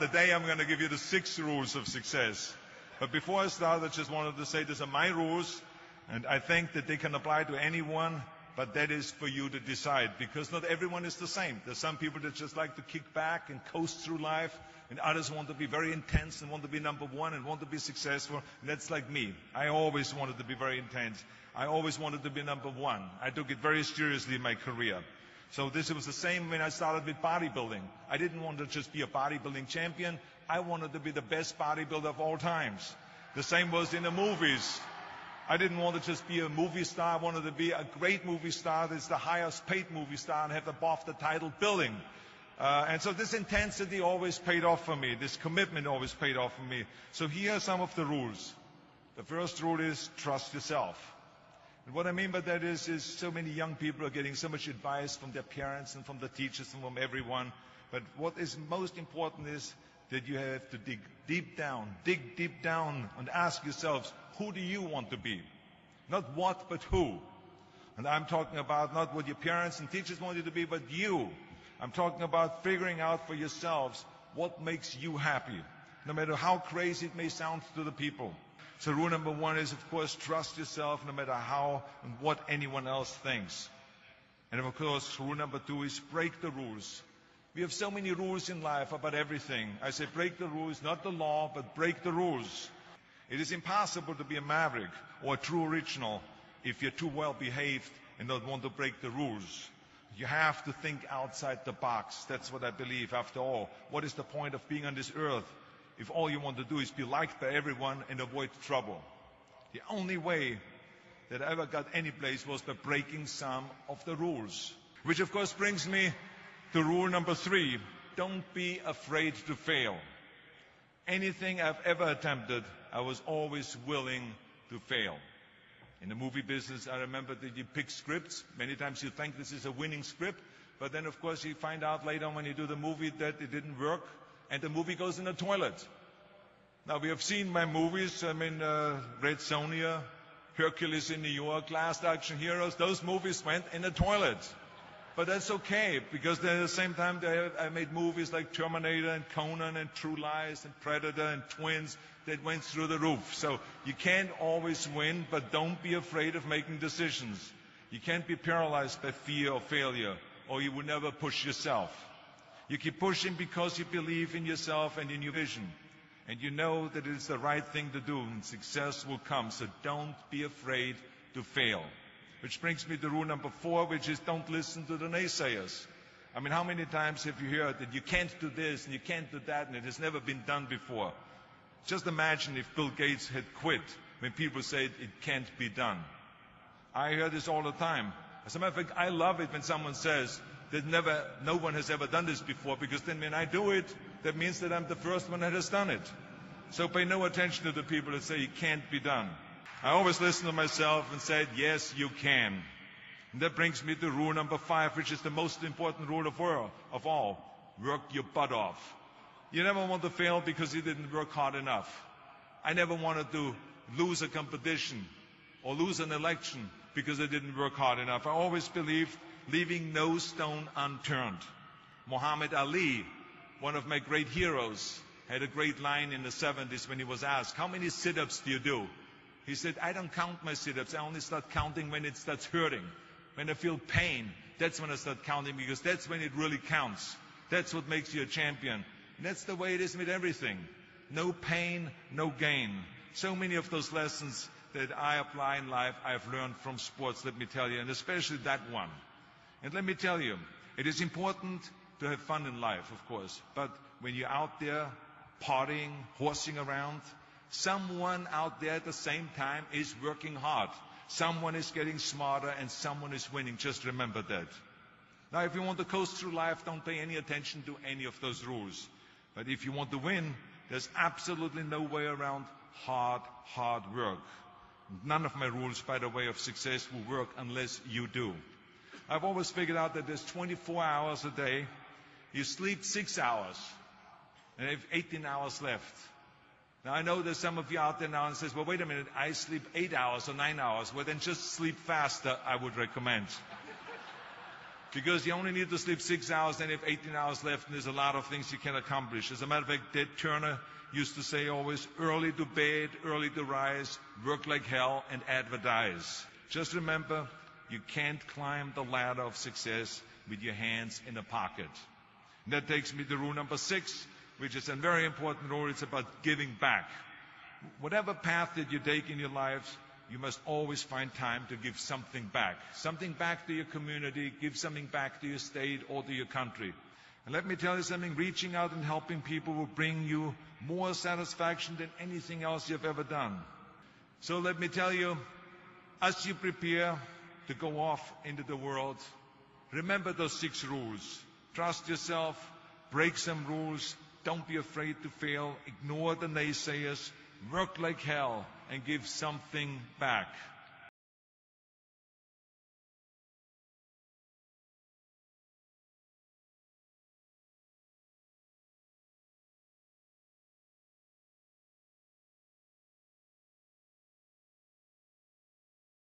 Today I'm going to give you the 6 rules of success. But before I start, I just wanted to say these are my rules, and I think that they can apply to anyone, but that is for you to decide, because not everyone is the same. There's some people that just like to kick back and coast through life, and others want to be very intense and want to be number one and want to be successful, and that's like me. I always wanted to be very intense. I always wanted to be number one. I took it very seriously in my career. So this was the same when I started with bodybuilding. I didn't want to just be a bodybuilding champion. I wanted to be the best bodybuilder of all times. The same was in the movies. I didn't want to just be a movie star. I wanted to be a great movie star that's the highest paid movie star and have above the title billing. And so this intensity always paid off for me. This commitment always paid off for me. So here are some of the rules. The first rule is trust yourself. And what I mean by that is so many young people are getting so much advice from their parents and from the teachers and from everyone. But what is most important is that you have to dig deep down and ask yourselves, who do you want to be? Not what, but who. And I'm talking about not what your parents and teachers want you to be, but you. I'm talking about figuring out for yourselves what makes you happy, no matter how crazy it may sound to the people. So rule number 1 is, of course, trust yourself no matter how and what anyone else thinks. And of course, rule number 2 is break the rules. We have so many rules in life about everything. I say break the rules, not the law, but break the rules. It is impossible to be a maverick or a true original if you're too well behaved and don't want to break the rules. You have to think outside the box. That's what I believe. After all, what is the point of being on this earth if all you want to do is be liked by everyone and avoid trouble? The only way that I ever got any place was by breaking some of the rules. Which of course brings me to rule number 3. Don't be afraid to fail. Anything I've ever attempted, I was always willing to fail. In the movie business, I remember that you pick scripts. Many times you think this is a winning script, but then of course you find out later on when you do the movie that it didn't work, and the movie goes in the toilet. Now, we have seen my movies, Red Sonja, Hercules in New York, Last Action Heroes, those movies went in the toilet. But that's okay, because at the same time I made movies like Terminator and Conan and True Lies and Predator and Twins that went through the roof. So you can't always win, but don't be afraid of making decisions. You can't be paralyzed by fear or failure, or you will never push yourself. You keep pushing because you believe in yourself and in your vision. And you know that it is the right thing to do, and success will come. So don't be afraid to fail. Which brings me to rule number 4, which is don't listen to the naysayers. I mean, how many times have you heard that you can't do this and you can't do that and it has never been done before? Just imagine if Bill Gates had quit when people said it can't be done. I hear this all the time. As a matter of fact, I love it when someone says that no one has ever done this before, because then when I do it, that means that I'm the first one that has done it. So pay no attention to the people that say it can't be done. I always listen to myself and say, yes, you can. And that brings me to rule number 5, which is the most important rule of all. Work your butt off. You never want to fail because you didn't work hard enough. I never wanted to lose a competition or lose an election because I didn't work hard enough. I always believed leaving no stone unturned. Muhammad Ali, one of my great heroes, had a great line in the 70s when he was asked, how many sit-ups do you do? He said, I don't count my sit-ups. I only start counting when it starts hurting. When I feel pain, that's when I start counting, because that's when it really counts. That's what makes you a champion. And that's the way it is with everything. No pain, no gain. So many of those lessons that I apply in life, I've learned from sports, let me tell you, and especially that one. And let me tell you, it is important to have fun in life, of course. But when you're out there partying, horsing around, someone out there at the same time is working hard. Someone is getting smarter and someone is winning. Just remember that. Now, if you want to coast through life, don't pay any attention to any of those rules. But if you want to win, there's absolutely no way around hard work. None of my rules, by the way, of success will work unless you do. I've always figured out that there's 24 hours a day. You sleep 6 hours, and you have 18 hours left. Now, I know there's some of you out there now and says, well, wait a minute, I sleep 8 hours or 9 hours. Well, then just sleep faster, I would recommend. Because you only need to sleep 6 hours, then you have 18 hours left, and there's a lot of things you can accomplish. As a matter of fact, Ted Turner used to say always, early to bed, early to rise, work like hell, and advertise. Just remember, you can't climb the ladder of success with your hands in a pocket. And that takes me to rule number 6, which is a very important rule. It's about giving back. Whatever path that you take in your lives, you must always find time to give something back. Something back to your community, give something back to your state or to your country. And let me tell you something, reaching out and helping people will bring you more satisfaction than anything else you've ever done. So let me tell you, as you prepare to go off into the world, remember those 6 rules. Trust yourself, break some rules, don't be afraid to fail, ignore the naysayers, work like hell, and give something back.